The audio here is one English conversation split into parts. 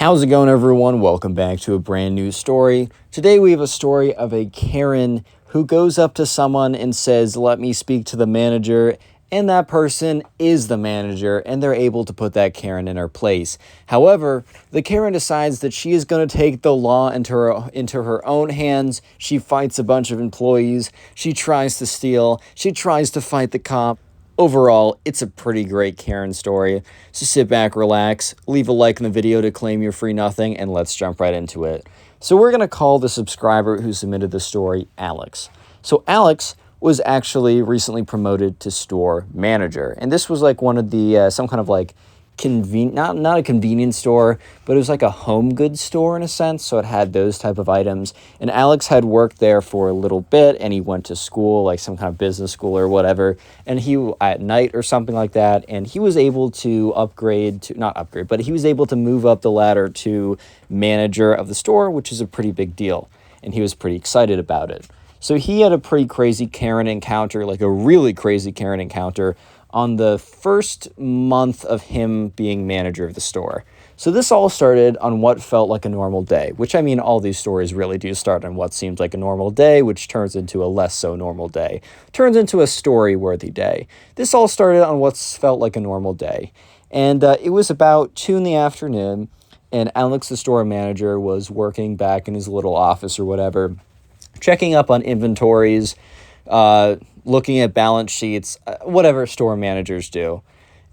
How's it going, everyone? Welcome back to a brand new story. Today we have a story of a Karen who goes up to someone and says, "Let me speak to the manager," and that person is the manager, and they're able to put that Karen in her place. However, the Karen decides that she is going to take the law into her own hands. She fights a bunch of employees. She tries to steal. She tries to fight the cop. Overall, it's a pretty great Karen story. So sit back, relax, leave a like in the video to claim your free nothing, and let's jump right into it. So we're going to call the subscriber who submitted the story Alex. So Alex was actually recently promoted to store manager. And this was like one of the, some kind of like not a convenience store, but it was like a home goods store in a sense. So it had those type of items. And Alex had worked there for a little bit, and he went to school, like some kind of business school or whatever. And he at night or something like that. And he was able to but he was able to move up the ladder to manager of the store, which is a pretty big deal. And he was pretty excited about it. So he had a pretty crazy Karen encounter, like a really crazy Karen encounter on the first month of him being manager of the store. So this all started on what felt like a normal day, which I mean, all these stories really do start on what seems like a normal day, which turns into a less so normal day, turns into a story-worthy day. This all started on what felt like a normal day. And it was about 2 in the afternoon, and Alex, the store manager, was working back in his little office or whatever, checking up on inventories, looking at balance sheets, whatever store managers do.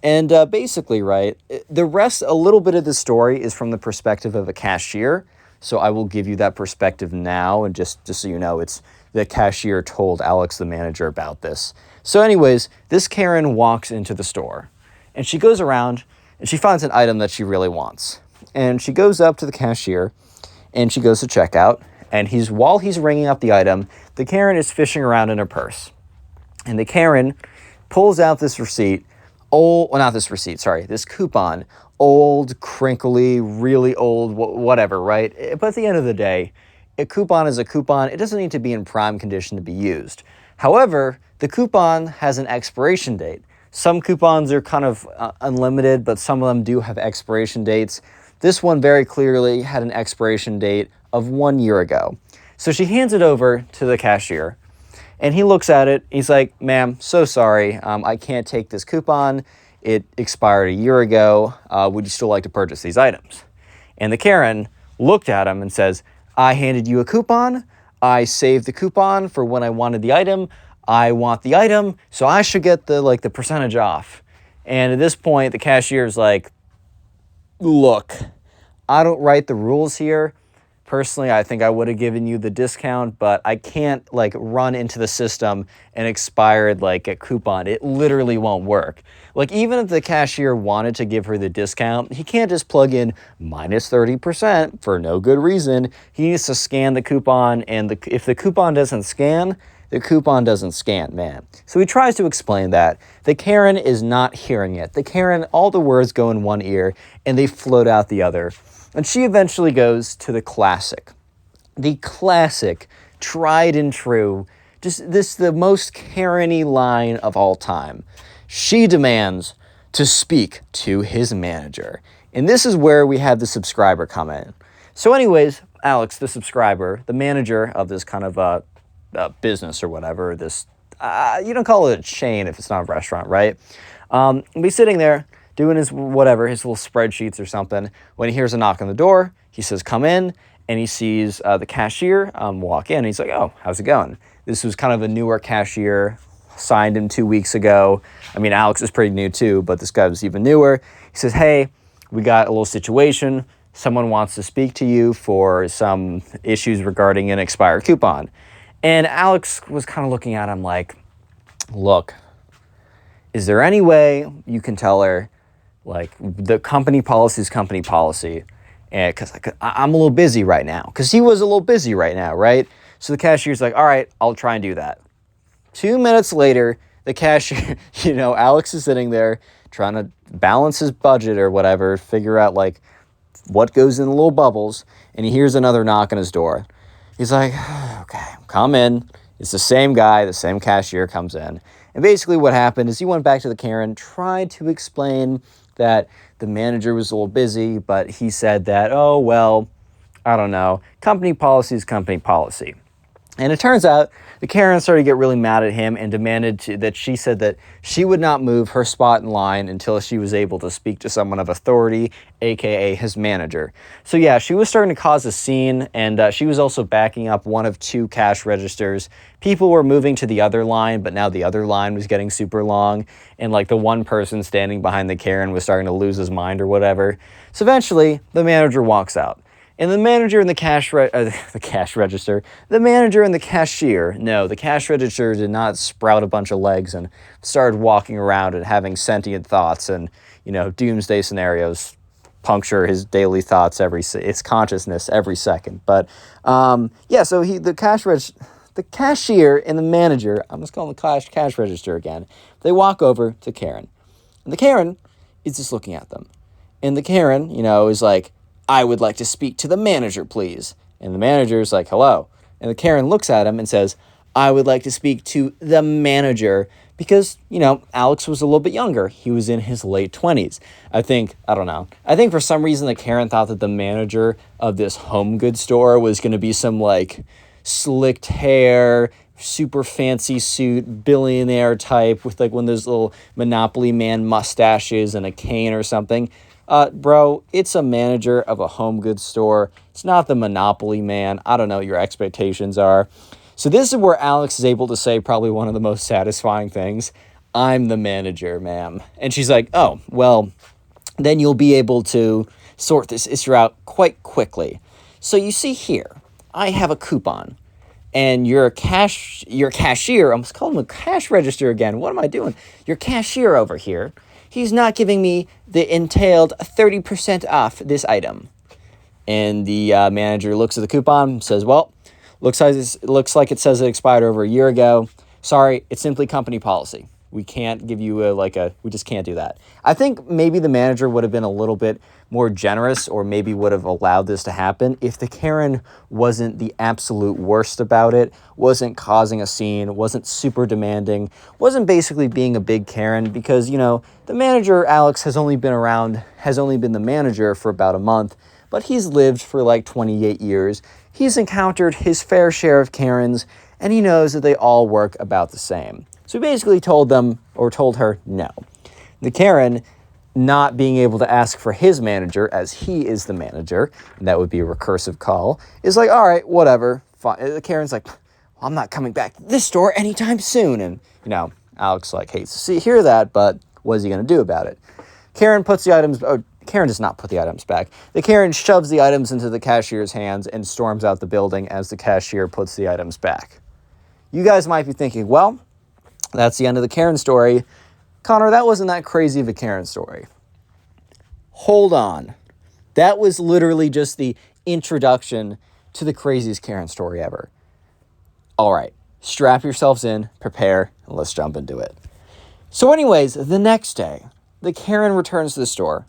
And basically, right, a little bit of the story is from the perspective of a cashier. So I will give you that perspective now. And just so you know, it's the cashier told Alex, the manager, about this. So anyways, this Karen walks into the store and she goes around and she finds an item that she really wants. And she goes up to the cashier and she goes to checkout. And while he's ringing up the item, the Karen is fishing around in her purse. And the Karen pulls out this receipt, this coupon, old, crinkly, really old, whatever, right? But at the end of the day, a coupon is a coupon. It doesn't need to be in prime condition to be used. However, the coupon has an expiration date. Some coupons are kind of unlimited, but some of them do have expiration dates. This one very clearly had an expiration date of 1 year ago. So she hands it over to the cashier. And he looks at it. He's like, "Ma'am, so sorry. I can't take this coupon. It expired a year ago. Would you still like to purchase these items?" And the Karen looked at him and says, "I handed you a coupon. I saved the coupon for when I wanted the item. I want the item, so I should get the percentage off." And at this point, the cashier's like, "Look, I don't write the rules here. Personally, I think I would have given you the discount, but I can't run into the system and expired a coupon. It literally won't work." Even if the cashier wanted to give her the discount, he can't just plug in minus 30% for no good reason. He needs to scan the coupon, and if the coupon doesn't scan, the coupon doesn't scan, man. So he tries to explain that. The Karen is not hearing it. The Karen, all the words go in one ear, and they float out the other. And she eventually goes to the classic, tried and true, the most Karen-y line of all time. She demands to speak to his manager. And this is where we have the subscriber come in. So anyways, Alex, the subscriber, the manager of this kind of business or whatever, you don't call it a chain if it's not a restaurant, right? He'll be sitting there doing his little spreadsheets or something, when he hears a knock on the door. He says, "Come in," and he sees the cashier walk in, and he's like, "Oh, how's it going?" This was kind of a newer cashier, signed him 2 weeks ago. I mean, Alex is pretty new too, but this guy was even newer. He says, "Hey, we got a little situation. Someone wants to speak to you for some issues regarding an expired coupon." And Alex was kind of looking at him like, "Look, is there any way you can tell her, the company policy is company policy, and because I'm a little busy right now," because he was a little busy right now, right? So the cashier's like, "All right, I'll try and do that." 2 minutes later, the cashier, Alex is sitting there trying to balance his budget or whatever, figure out what goes in the little bubbles, and he hears another knock on his door. He's like, "Okay, come in." It's the same guy, the same cashier comes in. And basically what happened is he went back to the Karen, tried to explain that the manager was a little busy, but he said that, oh, well, I don't know, company policy is company policy. And it turns out the Karen started to get really mad at him and demanded that she said that she would not move her spot in line until she was able to speak to someone of authority, aka his manager. So yeah, she was starting to cause a scene, and she was also backing up one of 2 cash registers. People were moving to the other line, but now the other line was getting super long, and like the one person standing behind the Karen was starting to lose his mind or whatever. So eventually, the manager walks out. And the manager and the cash register, the manager and the cashier, no, the cash register did not sprout a bunch of legs and started walking around and having sentient thoughts and, doomsday scenarios puncture his daily thoughts his consciousness every second. But, so the cashier and the manager, I'm just calling the cash register again, they walk over to Karen. And the Karen is just looking at them. And the Karen, is like, I would like to speak to the manager, please. And the manager's like, hello. And the Karen looks at him and says, I would like to speak to the manager because, Alex was a little bit younger. He was in his late 20s. I think for some reason the Karen thought that the manager of this home goods store was going to be some like slicked hair, super fancy suit, billionaire type with like one of those little Monopoly Man mustaches and a cane or something. Bro, it's a manager of a home goods store. It's not the Monopoly Man. I don't know what your expectations are. So this is where Alex is able to say probably one of the most satisfying things. I'm the manager, ma'am. And she's like, oh, well, then you'll be able to sort this issue out quite quickly. So you see here, I have a coupon. And your cashier, I'm just calling him a cash register again. What am I doing? Your cashier over here, he's not giving me the entailed 30% off this item. And the manager looks at the coupon and says, well, looks like it says it expired over a year ago. Sorry, it's simply company policy. We can't give you we just can't do that. I think maybe the manager would have been a little bit more generous or maybe would have allowed this to happen if the Karen wasn't the absolute worst about it, wasn't causing a scene, wasn't super demanding, wasn't basically being a big Karen because, the manager, Alex, has only been the manager for about a month, but he's lived for like 28 years. He's encountered his fair share of Karens, and he knows that they all work about the same. So he basically told her no. The Karen, not being able to ask for his manager as he is the manager, and that would be a recursive call, is like, all right, whatever. Fine. The Karen's like, well, I'm not coming back to this store anytime soon. And, Alex hates to hear that, but what is he going to do about it? Karen does not put the items back. The Karen shoves the items into the cashier's hands and storms out the building as the cashier puts the items back. You guys might be thinking, well, that's the end of the Karen story. Connor, that wasn't that crazy of a Karen story. Hold on. That was literally just the introduction to the craziest Karen story ever. All right, strap yourselves in, prepare, and let's jump into it. So anyways, the next day, the Karen returns to the store,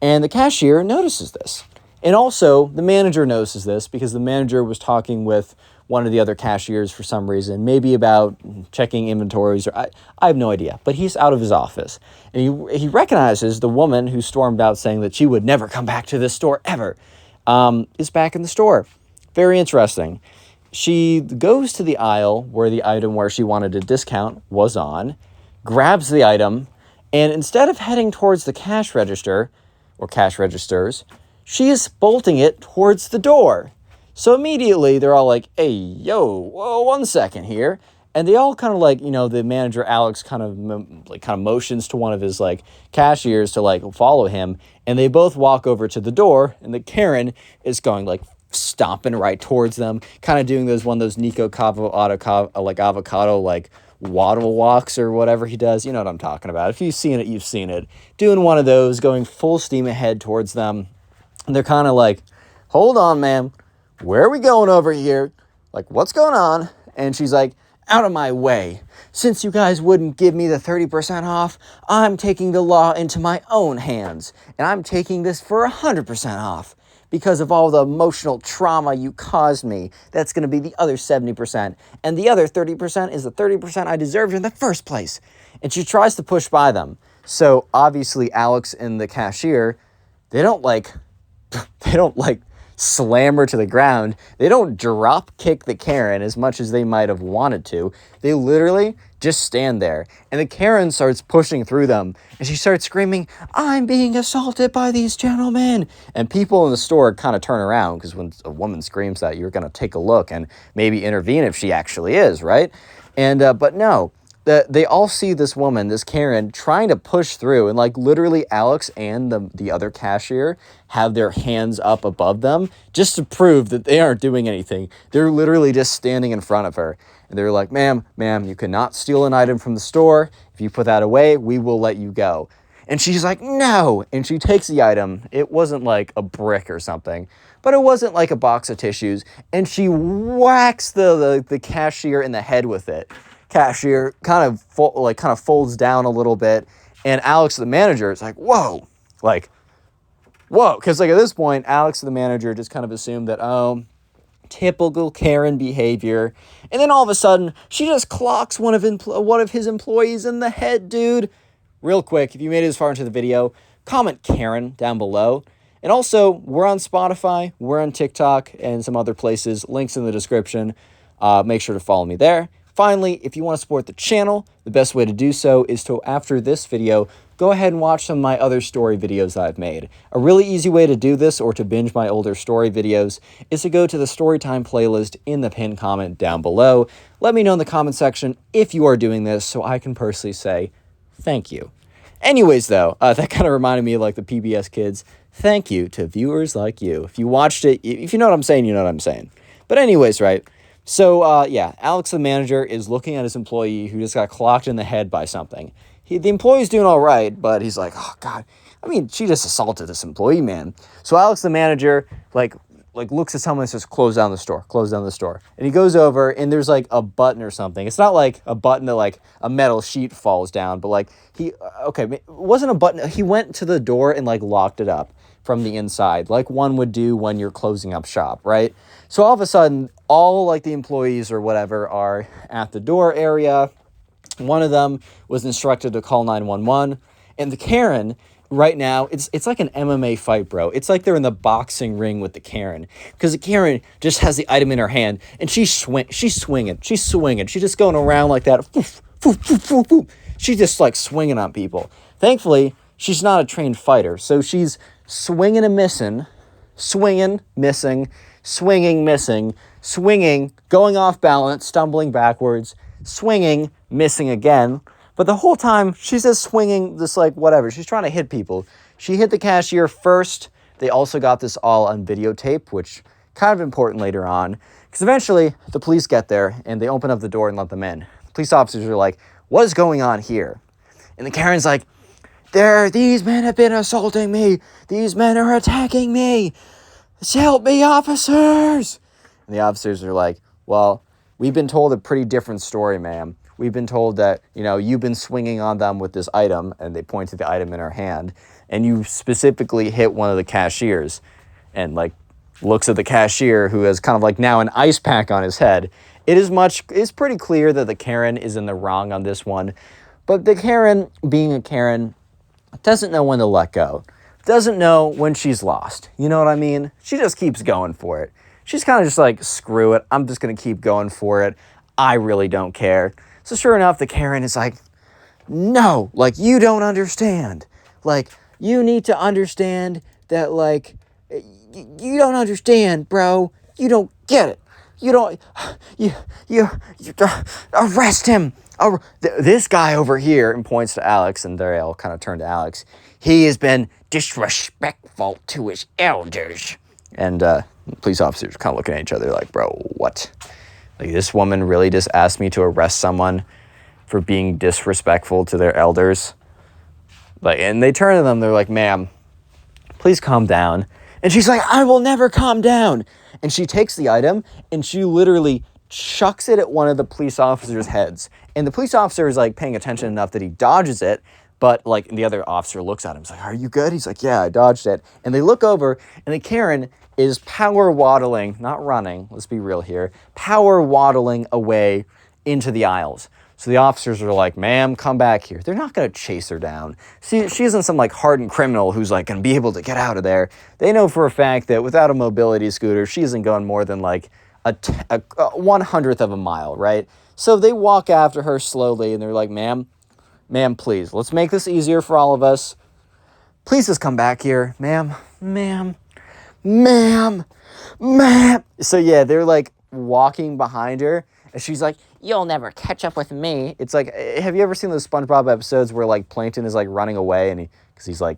and the cashier notices this. And also, the manager notices this because the manager was talking with one of the other cashiers for some reason, maybe about checking inventories, or I have no idea. But he's out of his office, and he recognizes the woman who stormed out saying that she would never come back to this store ever, is back in the store. Very interesting. She goes to the aisle where the item where she wanted a discount was on, grabs the item, and instead of heading towards the cash register, or cash registers, she is bolting it towards the door. So immediately they're all like, hey, yo, whoa, 1 second here. And they all kind of the manager, Alex, kind of motions to one of his cashiers to follow him. And they both walk over to the door, and the Karen is going stomping right towards them, kind of doing one of those Nico Cavo avocado waddle walks or whatever he does. You know what I'm talking about. If you've seen it, you've seen it. Doing one of those, going full steam ahead towards them. And they're kind of like, hold on, ma'am. Where are we going over here? What's going on? And she's like, out of my way. Since you guys wouldn't give me the 30% off, I'm taking the law into my own hands. And I'm taking this for 100% off. Because of all the emotional trauma you caused me, that's going to be the other 70%. And the other 30% is the 30% I deserved in the first place. And she tries to push by them. So obviously Alex and the cashier, they don't like slam her to the ground. They don't drop kick the Karen as much as they might have wanted to. They literally just stand there. And the Karen starts pushing through them. And she starts screaming, "I'm being assaulted by these gentlemen." And people in the store kind of turn around, because when a woman screams that, you're going to take a look and maybe intervene if she actually is, right? And but no. They all see this woman, this Karen, trying to push through, and like literally Alex and the other cashier have their hands up above them just to prove that they aren't doing anything. They're literally just standing in front of her. And they're like, ma'am, you cannot steal an item from the store. If you put that away, we will let you go. And she's like, no. And she takes the item. It wasn't like a brick or something, but it wasn't like a box of tissues. And she whacks the cashier in the head with it. Cashier kind of folds down a little bit, and Alex, the manager, is like, whoa, because like at this point, Alex, the manager, just kind of assumed that, oh, typical Karen behavior, and then all of a sudden, she just clocks one of his employees in the head, dude. Real quick, if you made it this far into the video, comment Karen down below. And also, we're on Spotify, we're on TikTok, and some other places. Links in the description. Make sure to follow me there. Finally, if you want to support the channel, the best way to do so is to, after this video, go ahead and watch some of my other story videos that I've made. A really easy way to do this, or to binge my older story videos, is to go to the Storytime playlist in the pinned comment down below. Let me know in the comment section if you are doing this, so I can personally say thank you. Anyways, though, that kind of reminded me of like the PBS Kids. Thank you to viewers like you. If you watched it, if you know what I'm saying, you know what I'm saying. But anyways, right? So, yeah, Alex, the manager, is looking at his employee who just got clocked in the head by something. The employee's doing all right, but he's like, oh, God, I mean, she just assaulted this employee, man. So Alex, the manager, like looks at someone and says, close down the store. And he goes over, and there's, like, a button or something. It's not, like, a button that, like, a metal sheet falls down, but, like, it wasn't a button. He went to the door and, like, locked it up from the inside, like one would do when you're closing up shop, right? So all of a sudden, all like the employees or whatever are at the door area. One of them was instructed to call 911, and the Karen right now, it's like an MMA fight, bro. It's like they're in the boxing ring with the Karen, because the Karen just has the item in her hand, and she's swinging. She's just going around like that. She's just like swinging on people. Thankfully, she's not a trained fighter, so she's swinging and missing, swinging, missing, swinging, missing, swinging, going off balance, stumbling backwards, swinging, missing again. But the whole time, she's just swinging, this like whatever. She's trying to hit people. She hit the cashier first. They also got this all on videotape, which kind of important later on, because eventually the police get there and they open up the door and let them in. Police officers are like, what is going on here? And the Karen's like, these men have been assaulting me. These men are attacking me. Help me, officers. And the officers are like, well, we've been told a pretty different story, ma'am. We've been told that, you've been swinging on them with this item, and they point to the item in her hand, and you specifically hit one of the cashiers, and like looks at the cashier, who has kind of like now an ice pack on his head. It's pretty clear that the Karen is in the wrong on this one. But the Karen, being a Karen, doesn't know when to let go. Doesn't know when she's lost. You know what I mean? She just keeps going for it. She's kind of just like, screw it. I'm just going to keep going for it. I really don't care. So sure enough, the Karen is like, no, like, you don't understand. Like, you need to understand that, like, you don't understand, bro. You don't get it. You arrest him. This guy over here, and points to Alex, and they all kind of turn to Alex. He has been disrespectful to his elders. And police officers kind of looking at each other like, bro, what? Like, this woman really just asked me to arrest someone for being disrespectful to their elders. Like, and they turn to them, they're like, ma'am, please calm down. And she's like, I will never calm down. And she takes the item, and she literally chucks it at one of the police officers' heads. And the police officer is like paying attention enough that he dodges it, but like the other officer looks at him. He's like, are you good? He's like, yeah, I dodged it. And they look over, and the Karen is power waddling, not running, let's be real here, power waddling away into the aisles. So the officers are like, ma'am, come back here. They're not going to chase her down. She isn't some like hardened criminal who's like going to be able to get out of there. They know for a fact that without a mobility scooter, she isn't going more than like a 1/100th of a mile, right? So they walk after her slowly and they're like, ma'am, please, let's make this easier for all of us. Please just come back here, ma'am. So yeah, they're like walking behind her and she's like, you'll never catch up with me. It's like, have you ever seen those SpongeBob episodes where like Plankton is like running away and because he's like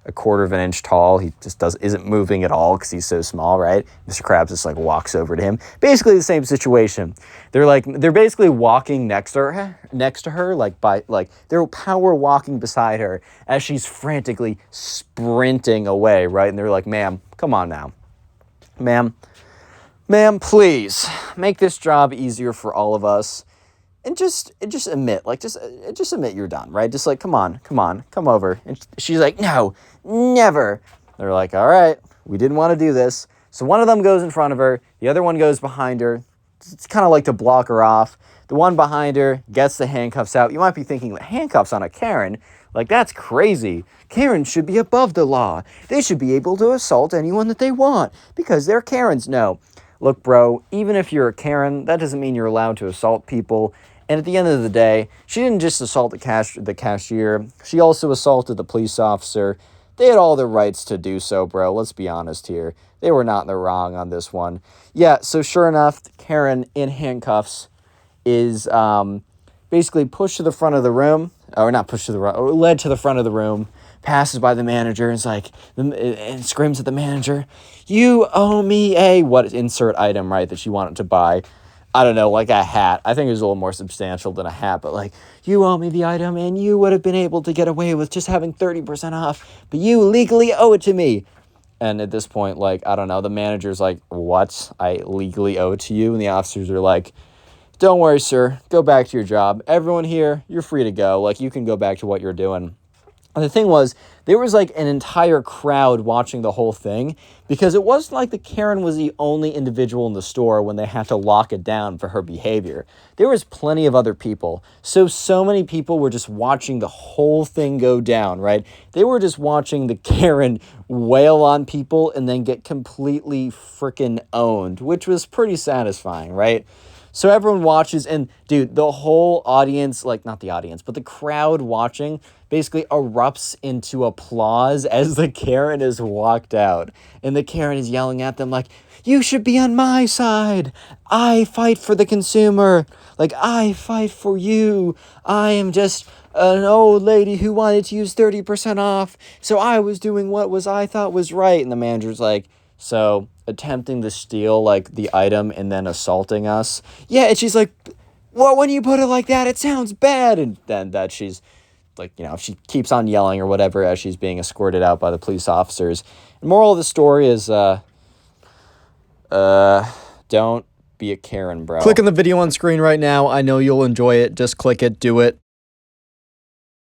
1/4 of an inch tall, he just isn't moving at all because he's so small, right? Mr. Krabs just like walks over to him. Basically the same situation. They're basically walking next to her, they're power walking beside her as she's frantically sprinting away, right? And they're like, ma'am, come on now. Ma'am, please make this job easier for all of us. And just admit, just admit you're done, right? Just like, come over. And she's like, no, never. They're like, all right, we didn't want to do this. So one of them goes in front of her. The other one goes behind her. It's kind of like to block her off. The one behind her gets the handcuffs out. You might be thinking, handcuffs on a Karen? Like, that's crazy. Karens should be above the law. They should be able to assault anyone that they want because they're Karens. No. Look, bro, even if you're a Karen, that doesn't mean you're allowed to assault people. And at the end of the day, she didn't just assault the cashier. She also assaulted the police officer. They had all the rights to do so, bro. Let's be honest here. They were not in the wrong on this one. Yeah, so sure enough, Karen in handcuffs is basically pushed to the front of the room. Or not pushed to the front, or led to the front of the room. Passes by the manager and is like, and screams at the manager, you owe me a, what insert item, right, that she wanted to buy. I don't know, like a hat. I think it was a little more substantial than a hat, but like, you owe me the item and you would have been able to get away with just having 30% off, but you legally owe it to me. And at this point, like, I don't know, the manager's like, what? I legally owe it to you? And the officers are like, don't worry, sir. Go back to your job. Everyone here, you're free to go. Like, you can go back to what you're doing. And the thing was, there was like an entire crowd watching the whole thing because it wasn't like the Karen was the only individual in the store when they had to lock it down for her behavior. There was plenty of other people. So many people were just watching the whole thing go down, right? They were just watching the Karen wail on people and then get completely freaking owned, which was pretty satisfying, right? So everyone watches, and dude, the whole audience, like not the audience, but the crowd watching basically erupts into applause as the Karen is walked out. And the Karen is yelling at them like, you should be on my side. I fight for the consumer. Like, I fight for you. I am just an old lady who wanted to use 30% off. So I was doing what I thought was right. And the manager's like, so attempting to steal like the item and then assaulting us. Yeah, and she's like, well, when you put it like that, it sounds bad. And then that she's like, you know, she keeps on yelling or whatever as she's being escorted out by the police officers. And moral of the story is, don't be a Karen, bro. Click on the video on screen right now. I know you'll enjoy it. Just click it, do it.